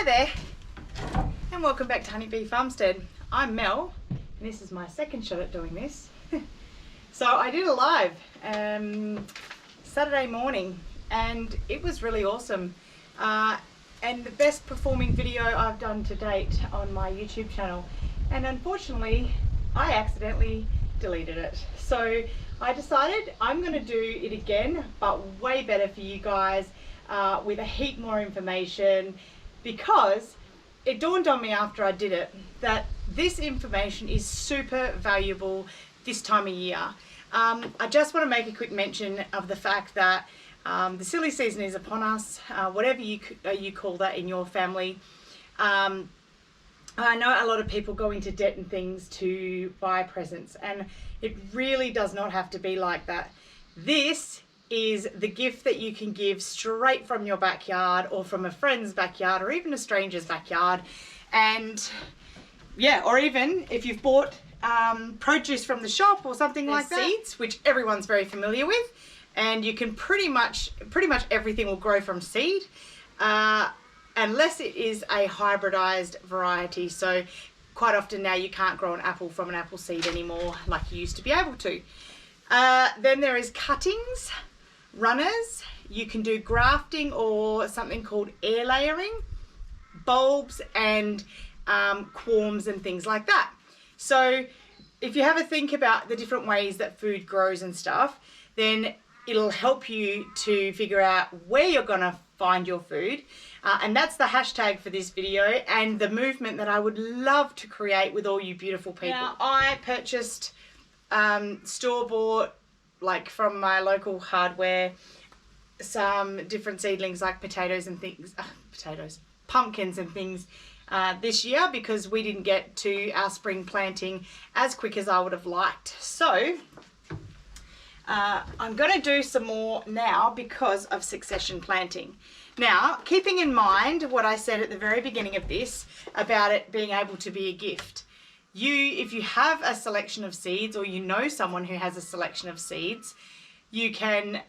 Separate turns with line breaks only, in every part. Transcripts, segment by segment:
Hi there, and welcome back to Honeybee Farmstead. I'm Mel, and this is my second shot at doing this. So I did a live Saturday morning, and it was really awesome. And the best performing video I've done to date on my YouTube channel. And unfortunately, I accidentally deleted it. So I decided I'm going to do it again, but way better for you guys, with a heap more information, because it dawned on me after I did it that this information is super valuable this time of year. I just want to make a quick mention of the fact that the silly season is upon us, whatever you call that in your family. I know a lot of people go into debt and things to buy presents, and it really does not have to be like that. This is the gift that you can give straight from your backyard, or from a friend's backyard, or even a stranger's backyard. And yeah, or even if you've bought produce from the shop or something like that, seeds, which everyone's very familiar with, and you can pretty much everything will grow from seed, unless it is a hybridized variety. So quite often now you can't grow an apple from an apple seed anymore like you used to be able to. Then there is cuttings, runners. You can do grafting or something called air layering, bulbs, and quorms and things like that. So if you have a think about the different ways that food grows and stuff, then it'll help you to figure out where you're gonna find your food. And that's the hashtag for this video, and the movement that I would love to create with all you beautiful people. Now, I purchased store-bought, like from my local hardware, some different seedlings like potatoes and things, pumpkins and things this year, because we didn't get to our spring planting as quick as I would have liked. So I'm going to do some more now because of succession planting. Now, keeping in mind what I said at the very beginning of this about it being able to be a gift. If you have a selection of seeds, or you know someone who has a selection of seeds, you can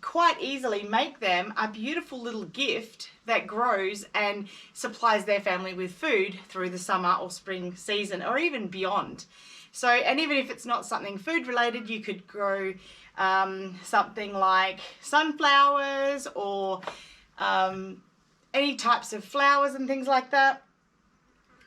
quite easily make them a beautiful little gift that grows and supplies their family with food through the summer or spring season, or even beyond. So, and even if it's not something food related, you could grow something like sunflowers, or any types of flowers and things like that.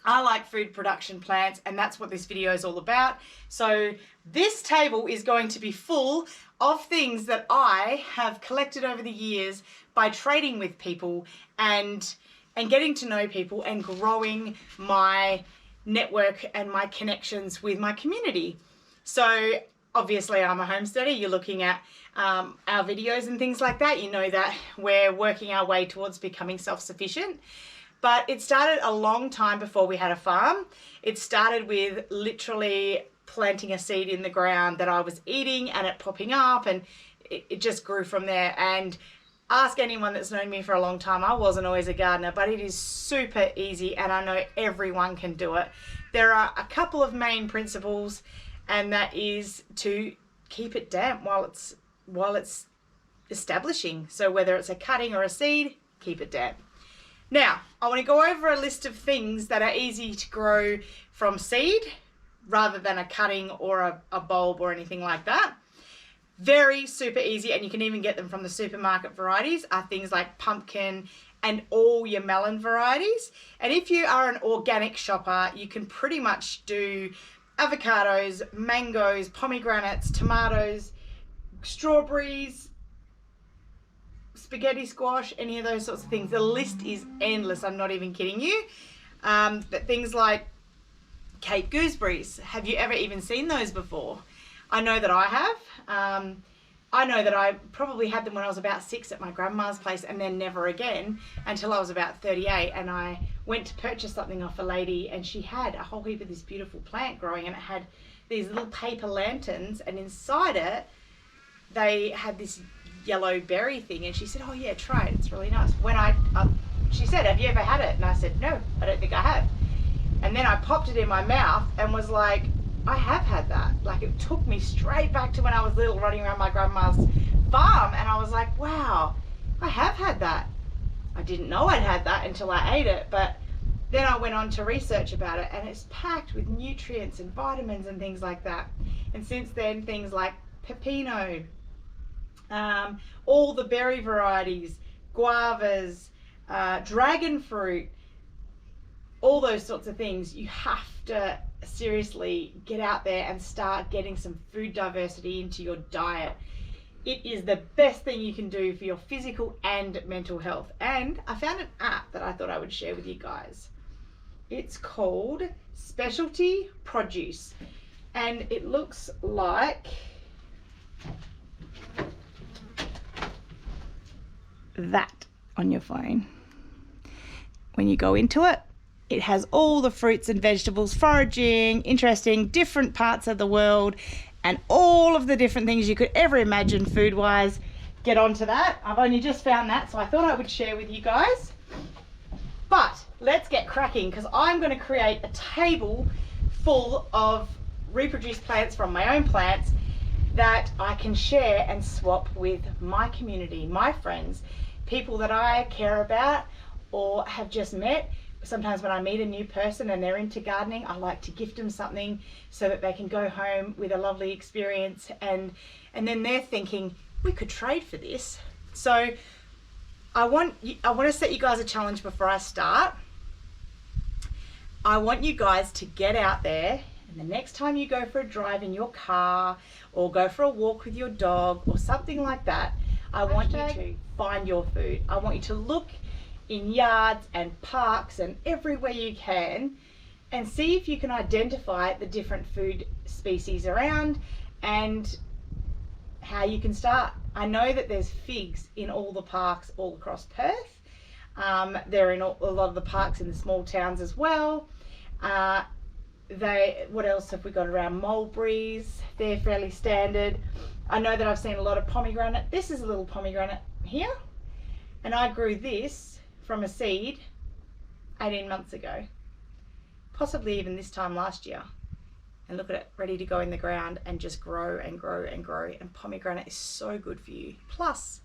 I like food production plants, and that's what this video is all about. So this table is going to be full of things that I have collected over the years by trading with people and getting to know people and growing my network and my connections with my community. So obviously I'm a homesteader. You're looking at our videos and things like that. You know that we're working our way towards becoming self-sufficient. But it started a long time before we had a farm. It started with literally planting a seed in the ground that I was eating, and it popping up, and it just grew from there. And ask anyone that's known me for a long time, I wasn't always a gardener, but it is super easy, and I know everyone can do it. There are a couple of main principles, and that is to keep it damp while it's establishing. So whether it's a cutting or a seed, keep it damp. Now, I want to go over a list of things that are easy to grow from seed rather than a cutting or a bulb or anything like that. Very super easy, and you can even get them from the supermarket varieties, are things like pumpkin and all your melon varieties. And if you are an organic shopper, you can pretty much do avocados, mangoes, pomegranates, tomatoes, strawberries, spaghetti squash, any of those sorts of things. The list is endless, I'm not even kidding you. But things like Cape gooseberries, have you ever even seen those before? I know that I have. I know that I probably had them when I was about 6 at my grandma's place, and then never again until I was about 38, and I went to purchase something off a lady, and she had a whole heap of this beautiful plant growing, and it had these little paper lanterns, and inside it they had this yellow berry thing, and she said, oh yeah, try it, it's really nice. When she said, have you ever had it? And I said, no, I don't think I have. And then I popped it in my mouth and was like, I have had that. Like, it took me straight back to when I was little, running around my grandma's farm, and I was like, wow, I have had that. I didn't know I'd had that until I ate it, but then I went on to research about it, and it's packed with nutrients and vitamins and things like that. And since then, things like pepino, all the berry varieties, guavas, dragon fruit, all those sorts of things, you have to seriously get out there and start getting some food diversity into your diet. It is the best thing you can do for your physical and mental health. And I found an app that I thought I would share with you guys. It's called Specialty Produce, and it looks like that on your phone. When you go into it, it has all the fruits and vegetables, foraging, interesting, different parts of the world, and all of the different things you could ever imagine food-wise. Get onto that. I've only just found that, so I thought I would share with you guys. But let's get cracking, because I'm going to create a table full of reproduced plants from my own plants that I can share and swap with my community, my friends, people that I care about or have just met. Sometimes when I meet a new person and they're into gardening, I like to gift them something so that they can go home with a lovely experience, and then they're thinking, we could trade for this. So I want to set you guys a challenge before I start. I want you guys to get out there, and the next time you go for a drive in your car or go for a walk with your dog or something like that, I want you to find your food. I want you to look in yards and parks and everywhere you can and see if you can identify the different food species around and how you can start. I know that there's figs in all the parks all across Perth. They're in a lot of the parks in the small towns as well. What else have we got around? Mulberries, they're fairly standard. I know that I've seen a lot of pomegranate. This is a little pomegranate here, and I grew this from a seed 18 months ago, possibly even this time last year. And look at it, ready to go in the ground and just grow and grow and grow. And pomegranate is so good for you. Plus,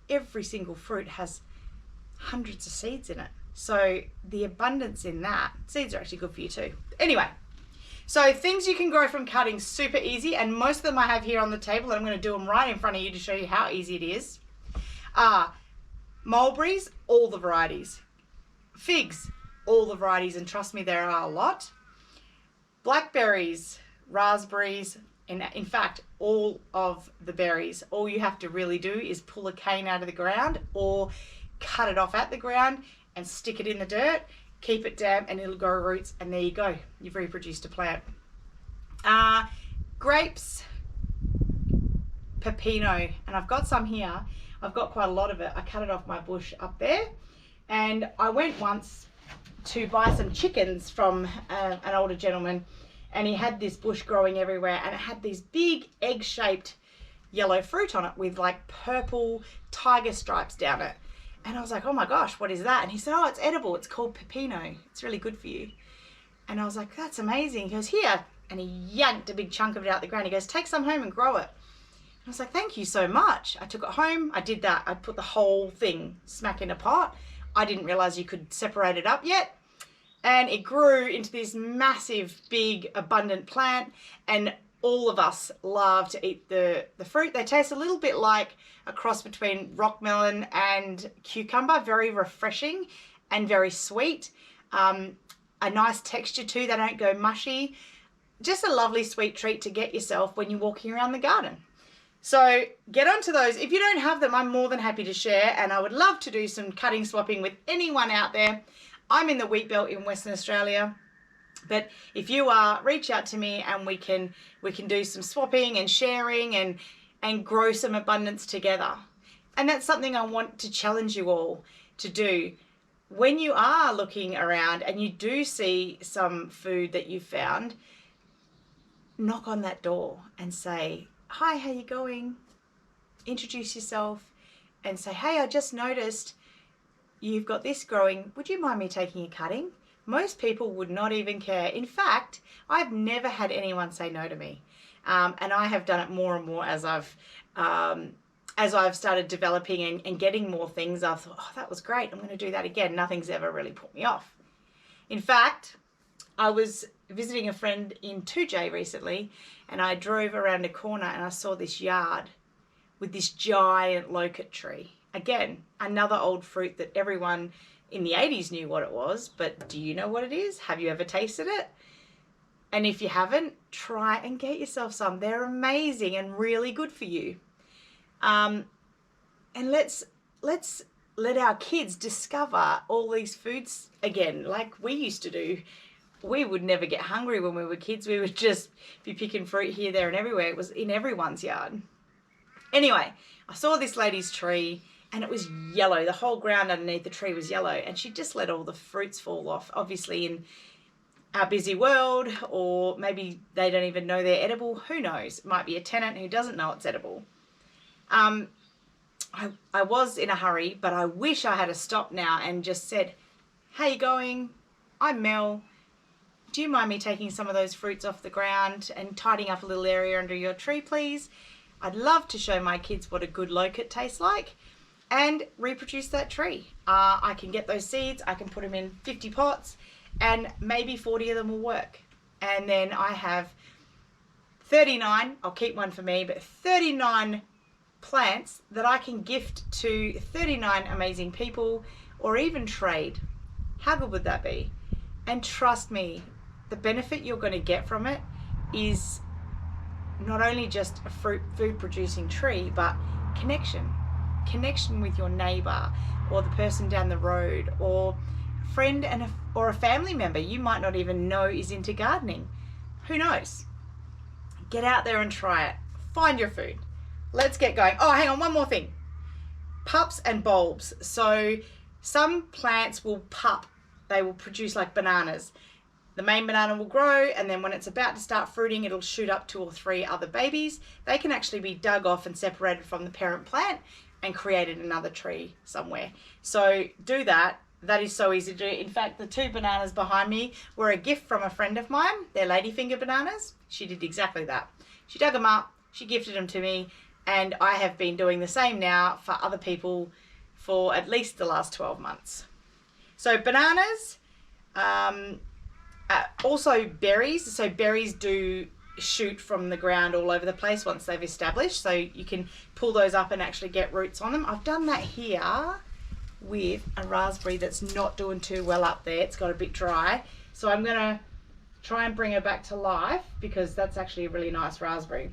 every single fruit has hundreds of seeds in it. So the abundance in that, seeds are actually good for you too. Anyway, so things you can grow from cutting, super easy. And most of them I have here on the table, and I'm going to do them right in front of you to show you how easy it is. Mulberries, all the varieties. Figs, all the varieties, and trust me, there are a lot. Blackberries, raspberries, and in fact, all of the berries. All you have to really do is pull a cane out of the ground or cut it off at the ground and stick it in the dirt, keep it damp, and it'll grow roots, and there you go. You've reproduced a plant. Grapes, pepino, and I've got some here. I've got quite a lot of it. I cut it off my bush up there, and I went once to buy some chickens from an older gentleman, and he had this bush growing everywhere, and it had these big egg-shaped yellow fruit on it with like purple tiger stripes down it. And I was like, oh my gosh, what is that? And he said, oh, it's edible. It's called pepino. It's really good for you. And I was like, that's amazing. He goes, here. And he yanked a big chunk of it out the ground. He goes, take some home and grow it. I was like, thank you so much. I took it home. I did that. I put the whole thing smack in a pot. I didn't realize you could separate it up yet. And it grew into this massive, big, abundant plant. And all of us love to eat the fruit. They taste a little bit like a cross between rock melon and cucumber. Very refreshing and very sweet. A nice texture too. They don't go mushy. Just a lovely sweet treat to get yourself when you're walking around the garden. So get onto those. If you don't have them, I'm more than happy to share, and I would love to do some cutting swapping with anyone out there. I'm in the wheat belt in Western Australia, but if you are, reach out to me and we can do some swapping and sharing and grow some abundance together. And that's something I want to challenge you all to do. When you are looking around and you do see some food that you found, knock on that door and say, hi, how you going? Introduce yourself and say, hey, I just noticed you've got this growing. Would you mind me taking a cutting? Most people would not even care. In fact, I've never had anyone say no to me. And I have done it more and more as I've as I've started developing and getting more things, I've thought, oh, that was great. I'm going to do that again. Nothing's ever really put me off. In fact, I was visiting a friend in 2J recently, and I drove around a corner and I saw this yard with this giant loquat tree. Again, another old fruit that everyone in the 80s knew what it was, but do you know what it is? Have you ever tasted it? And if you haven't, try and get yourself some. They're amazing and really good for you. And let's let our kids discover all these foods again, like we used to do. We would never get hungry when we were kids. We would just be picking fruit here, there, and everywhere. It was in everyone's yard. Anyway, I saw this lady's tree, and it was yellow. The whole ground underneath the tree was yellow, and she just let all the fruits fall off. Obviously, in our busy world, or maybe they don't even know they're edible. Who knows? It might be a tenant who doesn't know it's edible. I was in a hurry, but I wish I had a stop now and just said, how you going? I'm Mel. Do you mind me taking some of those fruits off the ground and tidying up a little area under your tree, please? I'd love to show my kids what a good loquat tastes like and reproduce that tree. I can get those seeds, I can put them in 50 pots, and maybe 40 of them will work. And then I have 39, I'll keep one for me, but 39 plants that I can gift to 39 amazing people, or even trade. How good would that be? And trust me, the benefit you're going to get from it is not only just a food producing tree, but connection with your neighbor, or the person down the road, or a friend or a family member you might not even know is into gardening. Who knows? Get out there and try it. Find your food. Let's get going. Oh, hang on, one more thing. Pups and bulbs. So some plants will pup. They will produce like bananas. The main banana will grow, and then when it's about to start fruiting, it'll shoot up 2 or 3 other babies. They can actually be dug off and separated from the parent plant and created another tree somewhere. So do that. That is so easy to do. In fact, the 2 bananas behind me were a gift from a friend of mine. They're ladyfinger bananas. She did exactly that. She dug them up, she gifted them to me, and I have been doing the same now for other people for at least the last 12 months. So bananas, also berries. So berries do shoot from the ground all over the place once they've established. So you can pull those up and actually get roots on them. I've done that here with a raspberry that's not doing too well up there. It's got a bit dry. So I'm going to try and bring her back to life, because that's actually a really nice raspberry.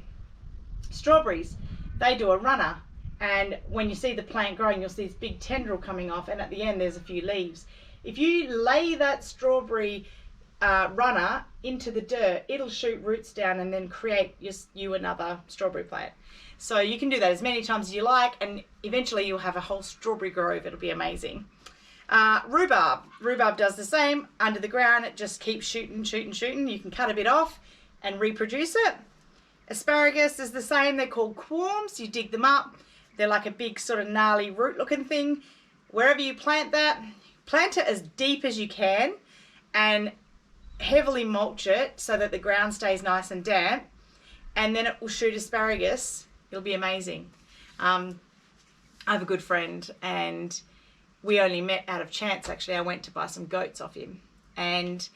Strawberries, they do a runner. And when you see the plant growing, you'll see this big tendril coming off, and at the end there's a few leaves. If you lay that strawberry runner into the dirt, it'll shoot roots down and then create you another strawberry plant. So you can do that as many times as you like, and eventually you'll have a whole strawberry grove. It'll be amazing. Rhubarb does the same. Under the ground, it just keeps shooting. You can cut a bit off and reproduce it. Asparagus is the same. They're called quorms. You dig them up. They're like a big sort of gnarly root looking thing. Wherever you plant that, plant it as deep as you can and heavily mulch it so that the ground stays nice and damp, and then it will shoot asparagus. It'll be amazing. I have a good friend, and we only met out of chance. Actually, I went to buy some goats off him, and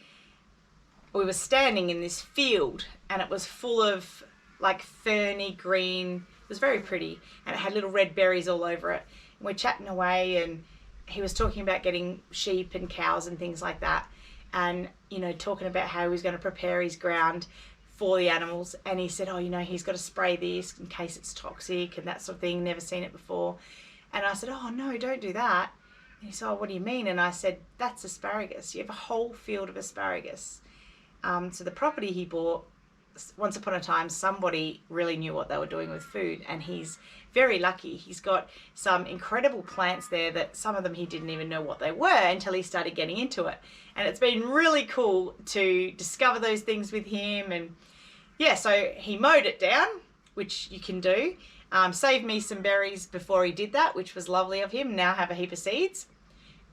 we were standing in this field, and it was full of like ferny green. It was very pretty, and it had little red berries all over it. And we're chatting away, and he was talking about getting sheep and cows and things like that, and you know, talking about how he was going to prepare his ground for the animals. And he said, oh, you know, he's got to spray this in case it's toxic and that sort of thing. Never seen it before. And I said, oh no, don't do that. And he said, oh, what do you mean? And I said, that's asparagus. You have a whole field of asparagus. So the property he bought, once upon a time, somebody really knew what they were doing with food, and he's very lucky. He's got some incredible plants there that some of them he didn't even know what they were until he started getting into it. And it's been really cool to discover those things with him. And yeah, so he mowed it down, which you can do. Saved me some berries before he did that, which was lovely of him. Now I have a heap of seeds.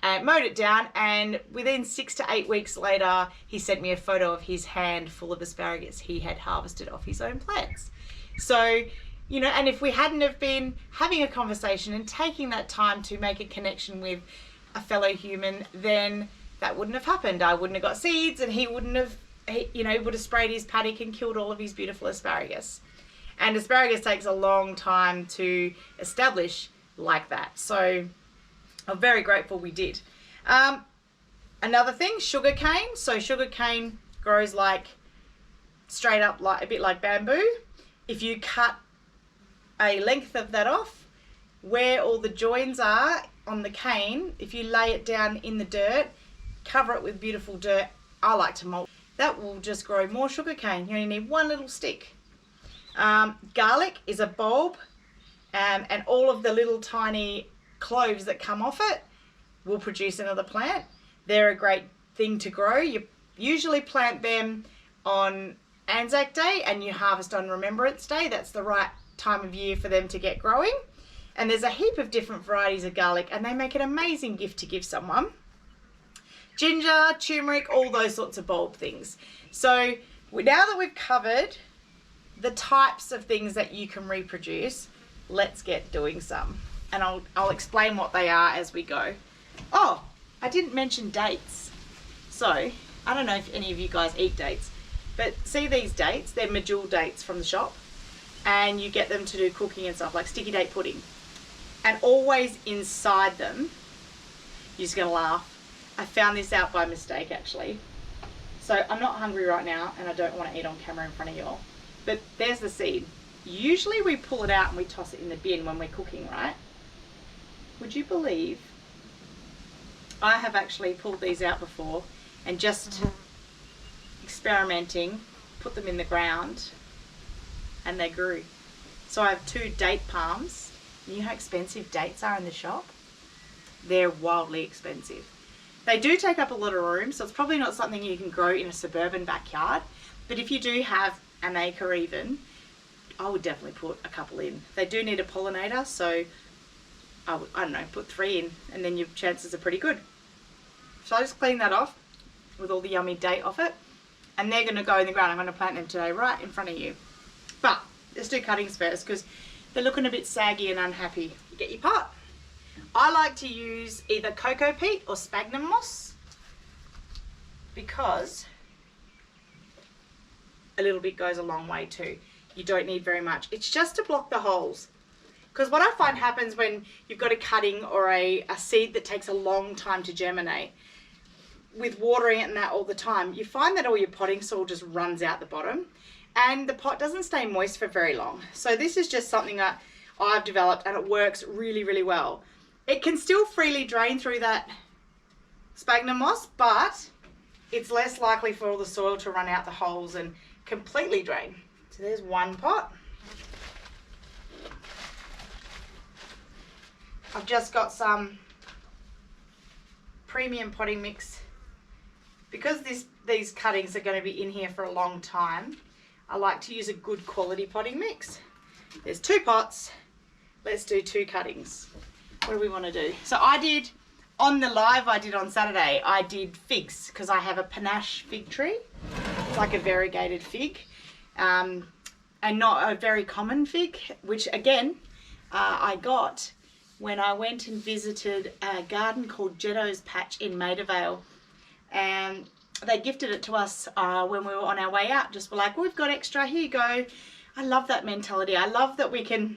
Mowed it down, and within 6 to 8 weeks later, he sent me a photo of his hand full of asparagus he had harvested off his own plants. So You know, and if we hadn't have been having a conversation and taking that time to make a connection with a fellow human, then that wouldn't have happened. I wouldn't have got seeds, and he wouldn't have, you know, would have sprayed his paddock and killed all of his beautiful asparagus. And asparagus takes a long time to establish like that. So I'm very grateful we did. Another thing, sugar cane. So sugar cane grows like straight up, like a bit like bamboo. If you cut a length of that off, where all the joins are on the cane, if you lay it down in the dirt, cover it with beautiful dirt, I like to mulch, that will just grow more sugar cane. You only need one little stick. Garlic is a bulb, and all of the little tiny cloves that come off it will produce another plant. They're a great thing to grow. You usually plant them on Anzac Day and you harvest on Remembrance Day. That's the right time of year for them to get growing. And there's a heap of different varieties of garlic, and they make an amazing gift to give someone. Ginger, turmeric, all those sorts of bulb things. So now that we've covered the types of things that you can reproduce, let's get doing some. And I'll explain what they are as we go. Oh, I didn't mention dates. So I don't know if any of you guys eat dates, but see these dates? They're medjool dates from the shop, and you get them to do cooking and stuff, like sticky date pudding. And always inside them, you're just gonna laugh, I found this out by mistake actually. So I'm not hungry right now and I don't want to eat on camera in front of y'all, but there's the seed. Usually we pull it out and we toss it in the bin when we're cooking, right? Would you believe I have actually pulled these out before and just experimenting, put them in the ground, and they grew. So I have 2 date palms. You know how expensive dates are in the shop? They're wildly expensive. They do take up a lot of room, so it's probably not something you can grow in a suburban backyard. But if you do have an acre even, I would definitely put a couple in. They do need a pollinator, so I don't know, put 3 in, and then your chances are pretty good. So I just clean that off with all the yummy date off it, and they're going to go in the ground. I'm going to plant them today right in front of you. But let's do cuttings first, because they're looking a bit saggy and unhappy. You get your pot. I like to use either cocoa peat or sphagnum moss, because a little bit goes a long way too. You don't need very much. It's just to block the holes. Because what I find happens when you've got a cutting or a seed that takes a long time to germinate, with watering it and that all the time, you find that all your potting soil just runs out the bottom and the pot doesn't stay moist for very long. So this is just something that I've developed, and it works really, really well. It can still freely drain through that sphagnum moss, but it's less likely for all the soil to run out the holes and completely drain. So there's one pot. I've just got some premium potting mix. Because these cuttings are going to be in here for a long time, I like to use a good quality potting mix. There's 2 pots. Let's do 2 cuttings. What do we want to do? So I did, on the live I did on Saturday, I did figs, because I have a panache fig tree. It's like a variegated fig, and not a very common fig, which again, I got when I went and visited a garden called Jeddo's Patch in Maida Vale. And they gifted it to us when we were on our way out. Just were like, we've got extra, here you go. I love that mentality. I love that we can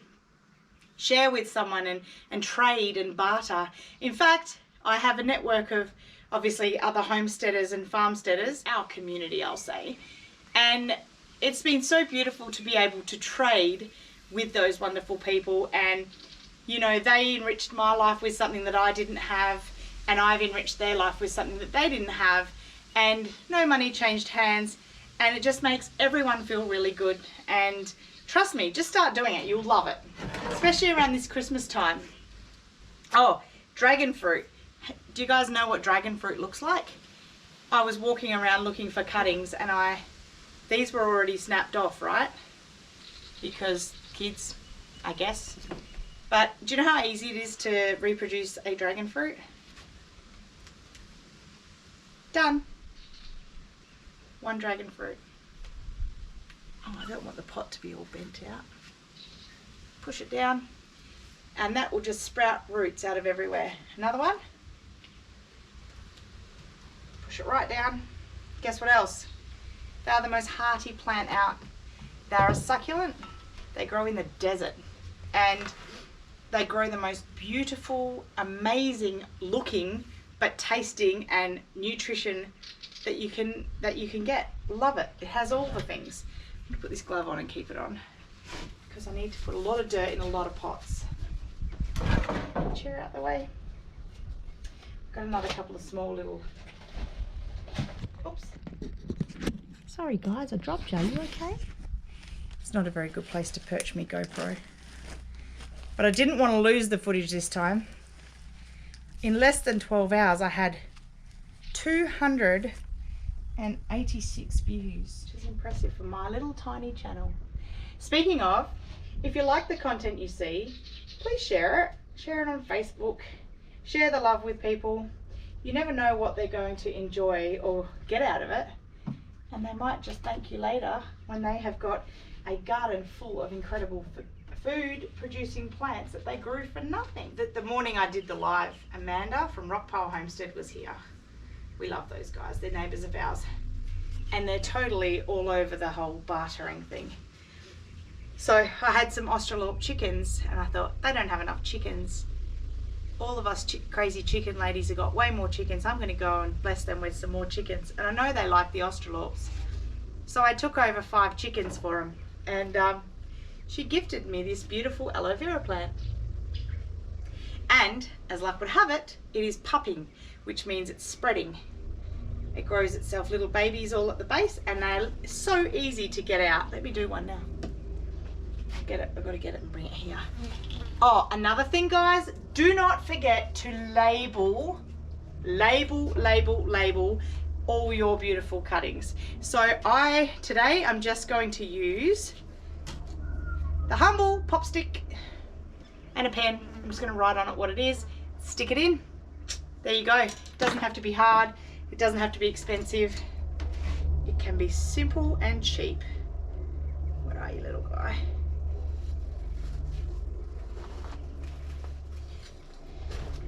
share with someone and trade and barter. In fact, I have a network of obviously other homesteaders and farmsteaders, our community I'll say, and it's been so beautiful to be able to trade with those wonderful people. And you know, they enriched my life with something that I didn't have, and I've enriched their life with something that they didn't have, and no money changed hands, and it just makes everyone feel really good. And trust me, just start doing it, you'll love it, especially around this Christmas time. Oh, dragon fruit. Do you guys know what dragon fruit looks like? I was walking around looking for cuttings, and these were already snapped off, right? Because kids, I guess. But do you know how easy it is to reproduce a dragon fruit? Done. 1 dragon fruit. Oh, I don't want the pot to be all bent out. push it down, and that will just sprout roots out of everywhere. Another one. Push it right down. Guess what else? They are the most hearty plant out. They are a succulent. They grow in the desert, and they grow the most beautiful, amazing looking, but tasting and nutrition that you can get. Love it. It has all the things. I'm gonna put this glove on and keep it on because I need to put a lot of dirt in a lot of pots. Chair out the way. Got another couple of small little. Oops. Sorry guys, I dropped you. Are you okay? It's not a very good place to perch me GoPro. But I didn't want to lose the footage this time. In less than 12 hours, I had 286 views, which is impressive for my little tiny channel. Speaking of, if you like the content you see, please share it. Share it on Facebook. Share the love with people. You never know what they're going to enjoy or get out of it. And they might just thank you later when they have got a garden full of incredible food producing plants that they grew for nothing. The morning I did the live, Amanda from Rockpile Homestead was here. We love those guys. They're neighbours of ours. And they're totally all over the whole bartering thing. So I had some Australorp chickens and I thought, they don't have enough chickens. All of us crazy chicken ladies have got way more chickens. I'm going to go and bless them with some more chickens. And I know they like the Australorps. So I took over 5 chickens for them. And she gifted me this beautiful aloe vera plant. And as luck would have it, it is pupping, which means it's spreading. It grows itself little babies all at the base, and they're so easy to get out. Let me do one now. Get it. I've got to get it and bring it here. Oh, another thing, guys, do not forget to label all your beautiful cuttings. So today I'm just going to use the humble pop stick and a pen. I'm just going to write on it what it is, stick it in. There you go. It doesn't have to be hard. It doesn't have to be expensive. It can be simple and cheap. Where are you, little guy?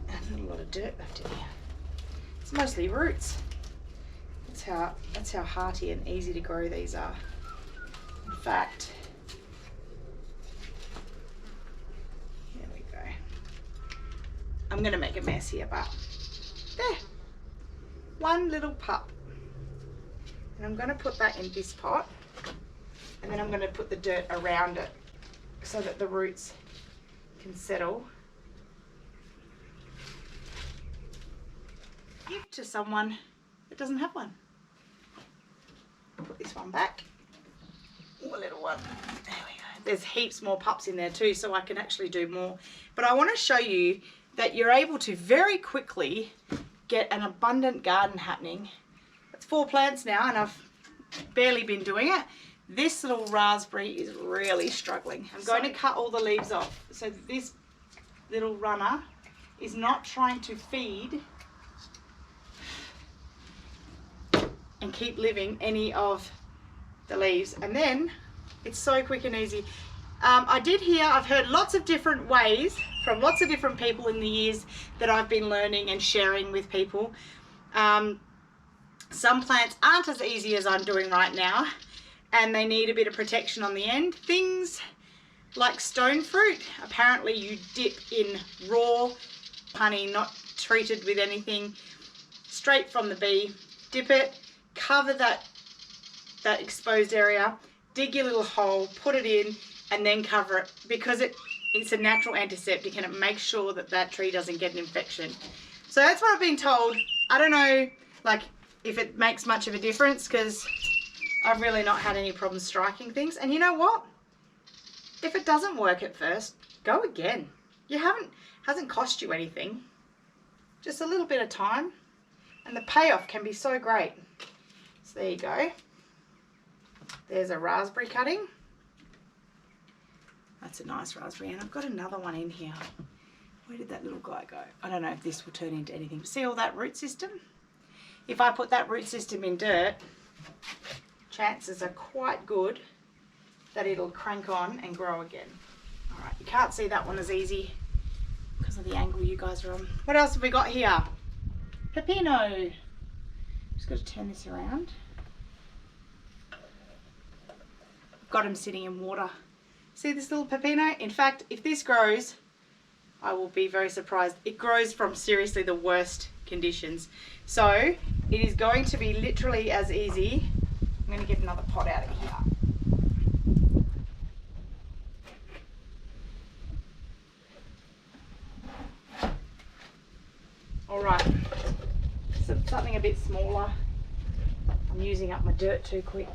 And a lot of dirt left in here. It's mostly roots. That's how hearty and easy to grow these are. In fact, here we go. I'm going to make a mess here, but there. One little pup. And I'm going to put that in this pot. And then I'm going to put the dirt around it so that the roots can settle. Give to someone that doesn't have one. Put this one back. Oh, a little one. There we go. There's heaps more pups in there too, so I can actually do more. But I want to show you that you're able to very quickly get an abundant garden happening. It's 4 plants now, and I've barely been doing it. This little raspberry is really struggling. I'm going to cut all the leaves off so this little runner is not trying to feed and keep living any of the leaves. And then it's so quick and easy. I've heard lots of different ways from lots of different people in the years that I've been learning and sharing with people. Some plants aren't as easy as I'm doing right now, and they need a bit of protection on the end. Things like stone fruit, apparently you dip in raw honey, not treated with anything, straight from the bee. Dip it, cover that exposed area, dig your little hole, put it in, and then cover it, because it's a natural antiseptic and it makes sure that that tree doesn't get an infection. So that's what I've been told. I don't know if it makes much of a difference, because I've really not had any problems striking things. And you know what? If it doesn't work at first, go again. Hasn't cost you anything. Just a little bit of time, and the payoff can be so great. So there you go. There's a raspberry cutting. That's a nice raspberry, and I've got another one in here. Where did that little guy go? I don't know if this will turn into anything. See all that root system? If I put that root system in dirt, chances are quite good that it'll crank on and grow again. All Right, you can't see that one as easy because of the angle you guys are on. What else have we got here? Pepino. Just got to turn this around. I've got him sitting in water. See this little pepino? In fact, if this grows, I will be very surprised. It grows from seriously the worst conditions. So it is going to be literally as easy. I'm going to get another pot out of here. All right, so something a bit smaller. I'm using up my dirt too quick.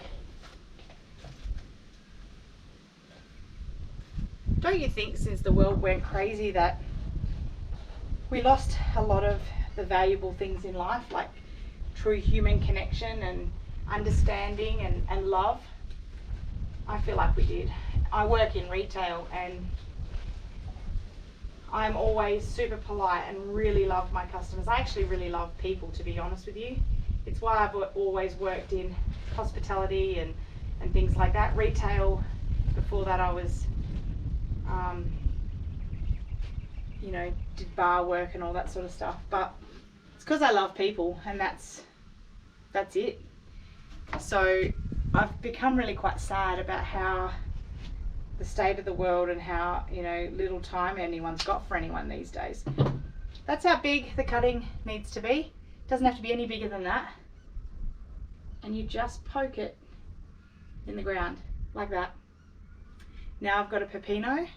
Don't you think since the world went crazy that we lost a lot of the valuable things in life, like true human connection and understanding and love? I feel like we did. I work in retail and I'm always super polite and really love my customers. I actually really love people, to be honest with you. It's why I've always worked in hospitality and things like that. Retail, before that I was, you know, did bar work and all that sort of stuff. But it's because I love people, and that's it. So I've become really quite sad about how the state of the world and how, you know, little time anyone's got for anyone these days. That's how big the cutting needs to be. It doesn't have to be any bigger than that. And you just poke it in the ground like that. Now I've got a pepino.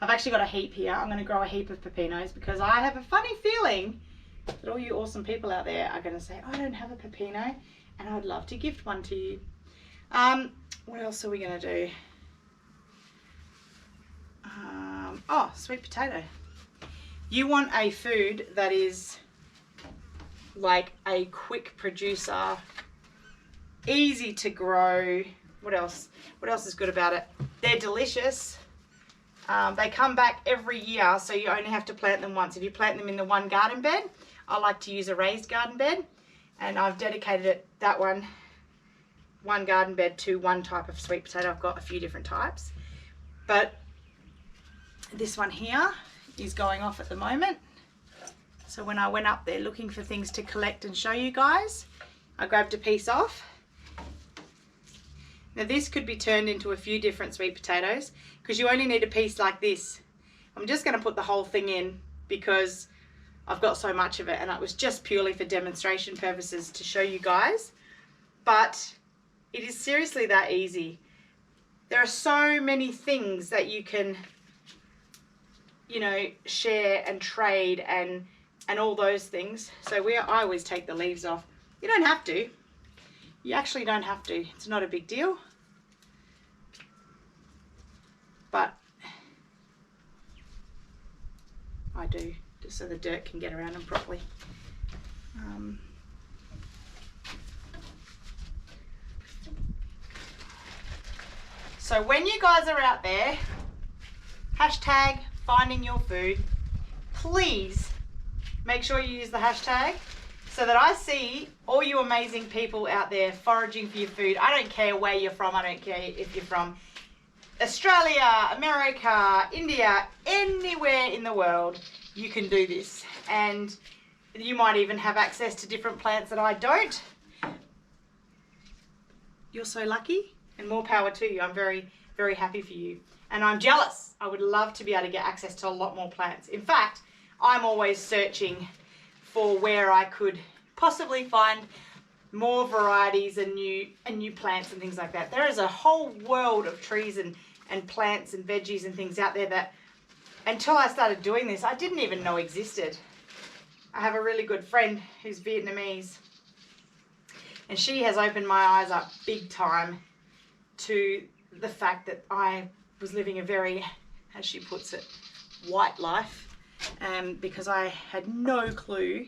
I've actually got a heap here. I'm going to grow a heap of pepinos because I have a funny feeling that all you awesome people out there are going to say, oh, I don't have a pepino and I'd love to gift one to you. What else are we going to do? Oh, sweet potato. You want a food that is like a quick producer, easy to grow. What else? What else is good about it? They're delicious. They come back every year, so you only have to plant them once. If you plant them in the one garden bed, I like to use a raised garden bed, and I've dedicated it, that one garden bed, to one type of sweet potato. I've got a few different types, but this one here is going off at the moment. So when I went up there looking for things to collect and show you guys, I grabbed a piece off. Now this could be turned into a few different sweet potatoes because you only need a piece like this. I'm just going to put the whole thing in because I've got so much of it, and it was just purely for demonstration purposes to show you guys. But it is seriously that easy. There are so many things that you can, you know, share and trade and all those things. So I always take the leaves off. You don't have to. You actually don't have to. It's not a big deal. But I do, just so the dirt can get around them properly. So when you guys are out there, hashtag finding your food, please make sure you use the hashtag so that I see all you amazing people out there foraging for your food. I don't care where you're from. I don't care if you're from Australia, America, India, anywhere in the world, you can do this. And you might even have access to different plants that I don't. You're so lucky, and more power to you. I'm very, very happy for you. And I'm jealous. I would love to be able to get access to a lot more plants. In fact, I'm always searching for where I could possibly find more varieties and new plants and things like that. There is a whole world of trees and plants and veggies and things out there that until I started doing this, I didn't even know existed. I have a really good friend who's Vietnamese, and she has opened my eyes up big time to the fact that I was living a very, as she puts it, white life, because I had no clue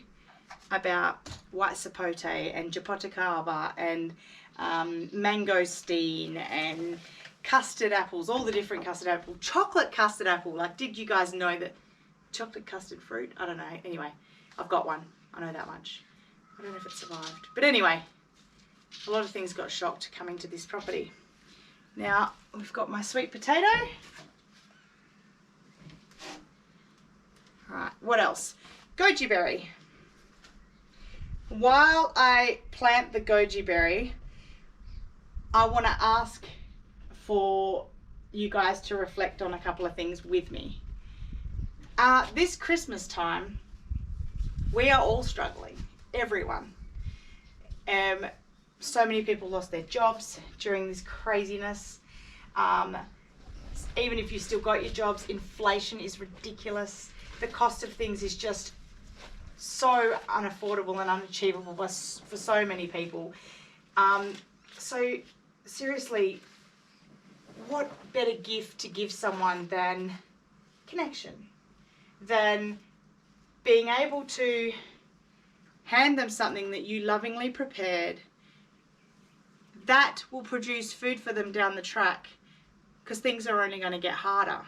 about white sapote and japoticaba and mangosteen and custard apples, all the different custard apple, chocolate custard apple. Like, did you guys know that chocolate custard fruit? I don't know. Anyway, I've got one. I know that much. I don't know if it survived. But anyway, a lot of things got shocked coming to this property. Now, we've got my sweet potato. else? Goji berry. While I plant the goji berry, I want to ask for you guys to reflect on a couple of things with me. This Christmas time, we are all struggling, everyone. So many people lost their jobs during this craziness. Even if you still got your jobs, inflation is ridiculous. The cost of things is just so unaffordable and unachievable for so many people. So seriously, what better gift to give someone than connection, than being able to hand them something that you lovingly prepared that will produce food for them down the track, because things are only going to get harder.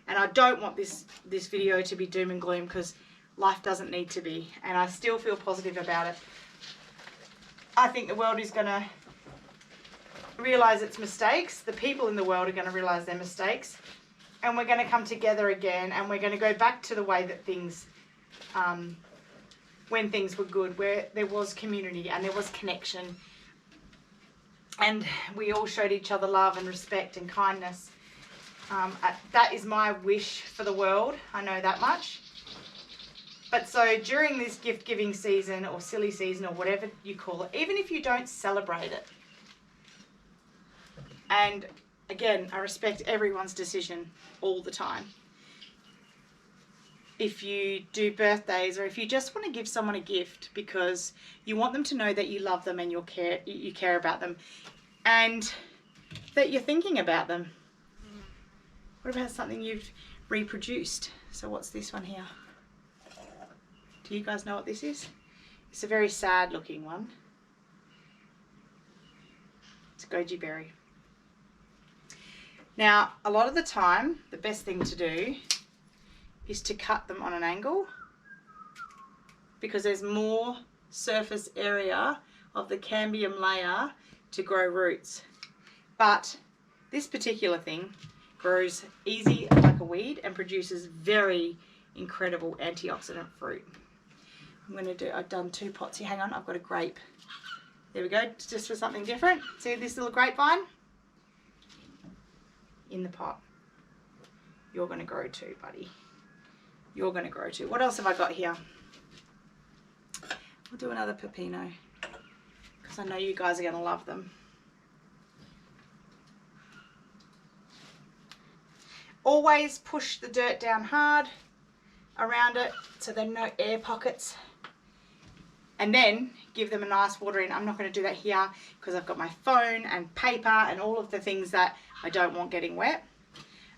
And I don't want this video to be doom and gloom, because life doesn't need to be, and I still feel positive about it. I think the world is going to realize its mistakes. The people in the world are going to realize their mistakes, and we're going to come together again, and we're going to go back to the way that things, when things were good, where there was community and there was connection, and we all showed each other love and respect and kindness. That is my wish for the world. I know that much. But so during this gift giving season or silly season or whatever you call it, even if you don't celebrate it, and again, I respect everyone's decision all the time. If you do birthdays, or if you just want to give someone a gift because you want them to know that you love them and you care about them, and that you're thinking about them. What about something you've reproduced? So what's this one here? Do you guys know what this is? It's a very sad looking one. It's goji berry. Now, a lot of the time, the best thing to do is to cut them on an angle, because there's more surface area of the cambium layer to grow roots. But this particular thing grows easy like a weed and produces very incredible antioxidant fruit. I've done 2 pots here. Hang on, I've got a grape. There we go, just for something different. See this little grapevine? In the pot. You're going to grow too, buddy. You're going to grow too. What else have I got here? I'll do another pepino, because I know you guys are going to love them. Always push the dirt down hard around it so there are no air pockets. And then give them a nice watering. I'm not going to do that here because I've got my phone and paper and all of the things that I don't want getting wet.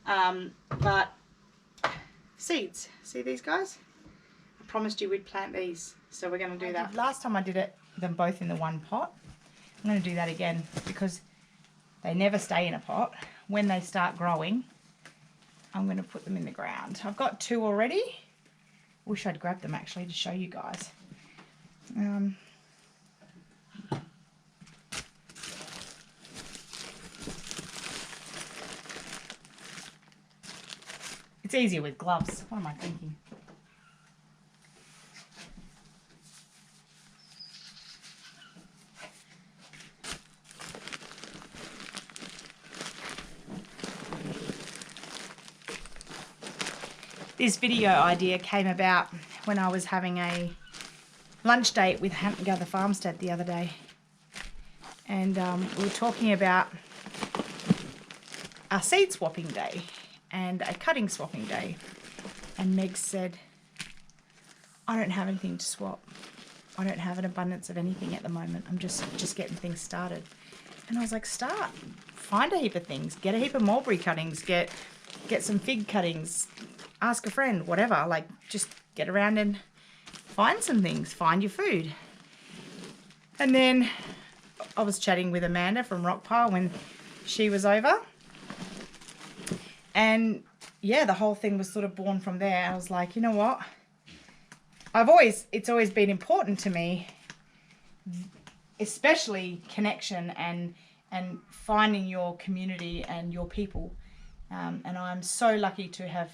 But seeds, see these guys? I promised you we'd plant these, so we're going to do that. Last time I did them both in the one pot. I'm going to do that again because they never stay in a pot. When they start growing, I'm going to put them in the ground. I've got 2 already. Wish I'd grabbed them actually to show you guys. It's easier with gloves. What am I thinking? This video idea came about when I was having a lunch date with Hunt and Gather Farmstead the other day, and we were talking about a seed swapping day and a cutting swapping day, and Meg said, I don't have anything to swap. I don't have an abundance of anything at the moment. I'm just getting things started. And I was like, start. Find a heap of things. Get a heap of mulberry cuttings. Get some fig cuttings. Ask a friend, whatever. Like, just get around and find some things. Find your food. And then I was chatting with Amanda from Rockpile when she was over. And yeah, the whole thing was sort of born from there. I was like, you know what? It's always been important to me, especially connection and finding your community and your people. And I'm so lucky to have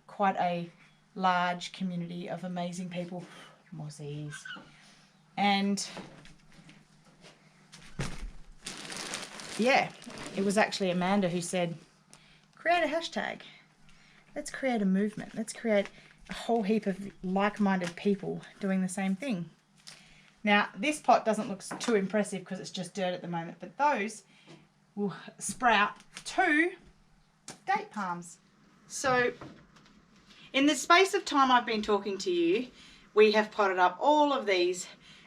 quite a large community of amazing people, Mozzies. And yeah, it was actually Amanda who said, create a hashtag. Let's create a movement. Let's create a whole heap of like-minded people doing the same thing. Now, this pot doesn't look too impressive because it's just dirt at the moment, but those will sprout 2 date palms. So in the space of time I've been talking to you, we have potted up all of these,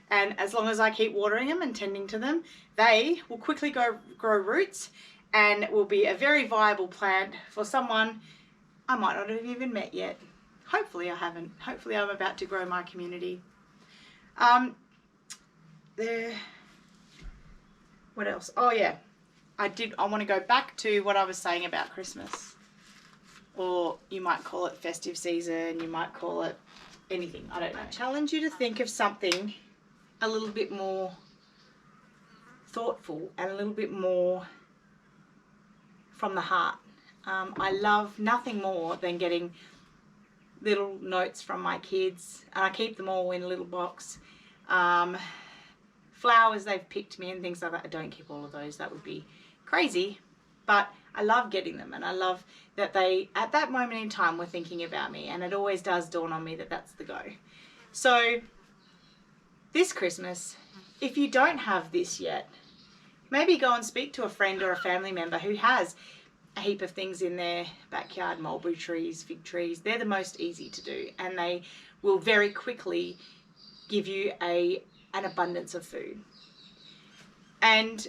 and as long as I keep watering them and tending to them, they will quickly grow roots and will be a very viable plant for someone I might not have even met yet. Hopefully I haven't. Hopefully I'm about to grow my community. What else? Oh yeah, I want to go back to what I was saying about Christmas. Or you might call it festive season, you might call it anything, I don't know. I challenge you to think of something a little bit more thoughtful and a little bit more from the heart. I love nothing more than getting little notes from my kids, and I keep them all in a little box. Flowers they've picked me and things like that. I don't keep all of those, that would be crazy, but I love getting them, and I love that they at that moment in time were thinking about me, and it always does dawn on me that that's the go. So this Christmas, if you don't have this yet, maybe go and speak to a friend or a family member who has a heap of things in their backyard, mulberry trees, fig trees. They're the most easy to do, and they will very quickly give you an abundance of food. And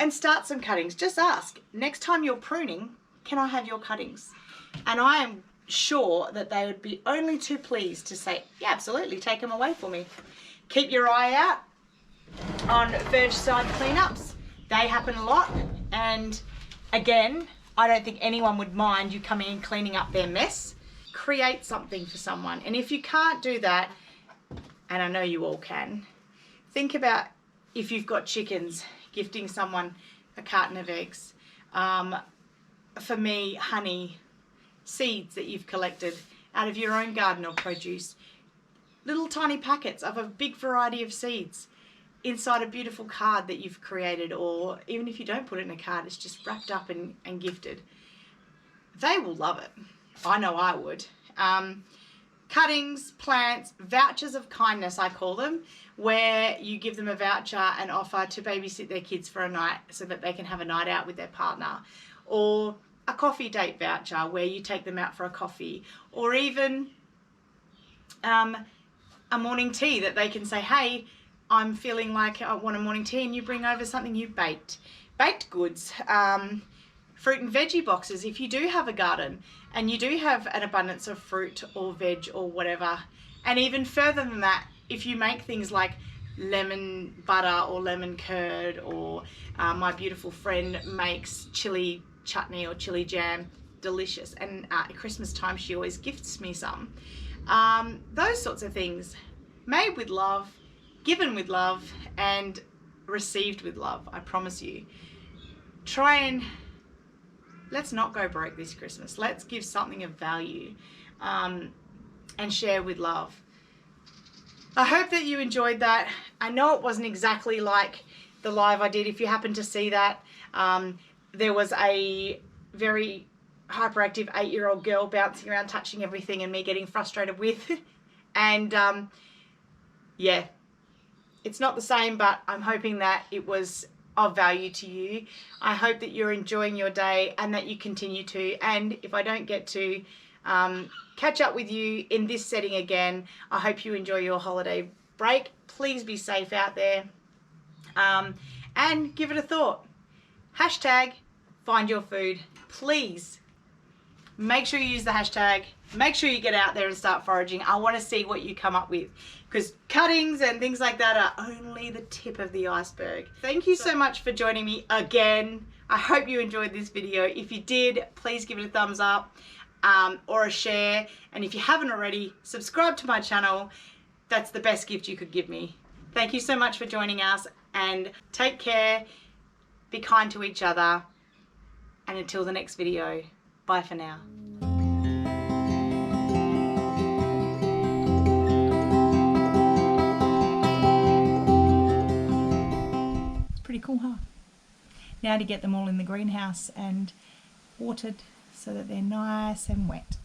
start some cuttings. Just ask, next time you're pruning, can I have your cuttings? And I am sure that they would be only too pleased to say, yeah, absolutely, take them away for me. Keep your eye out on verge side cleanups. They happen a lot, and again, I don't think anyone would mind you coming and cleaning up their mess. Create something for someone. And if you can't do that, and I know you all can, think about if you've got chickens, gifting someone a carton of eggs. For me, honey, seeds that you've collected out of your own garden or produce. Little tiny packets of a big variety of seeds inside a beautiful card that you've created, or even if you don't put it in a card, it's just wrapped up and gifted. They will love it. I know I would. Cuttings, plants, vouchers of kindness, I call them, where you give them a voucher and offer to babysit their kids for a night so that they can have a night out with their partner, or a coffee date voucher where you take them out for a coffee, or even a morning tea that they can say, hey, I'm feeling like I want a morning tea, and you bring over something you've baked. Baked goods, fruit and veggie boxes if you do have a garden and you do have an abundance of fruit or veg or whatever. And even further than that, if you make things like lemon butter or lemon curd, or my beautiful friend makes chili chutney or chili jam, delicious. And at Christmas time she always gifts me some. Those sorts of things, made with love, given with love, and received with love, I promise you. Try and let's not go broke this Christmas. Let's give something of value and share with love. I hope that you enjoyed that. I know it wasn't exactly like the live I did. If you happen to see that, there was a very hyperactive 8-year-old girl bouncing around touching everything and me getting frustrated with. And yeah, it's not the same, but I'm hoping that it was of value to you. I hope that you're enjoying your day and that you continue to. And if I don't get to catch up with you in this setting again, I hope you enjoy your holiday break. Please be safe out there, and give it a thought. Hashtag find your food. Please make sure you use the hashtag. Make sure you get out there and start foraging. I want to see what you come up with, because cuttings and things like that are only the tip of the iceberg. Thank you so much for joining me again. I hope you enjoyed this video. If you did, please give it a thumbs up or a share. And if you haven't already, subscribe to my channel. That's the best gift you could give me. Thank you so much for joining us, and take care. Be kind to each other. And until the next video, bye for now. Pretty cool, huh? Now to get them all in the greenhouse and watered so that they're nice and wet.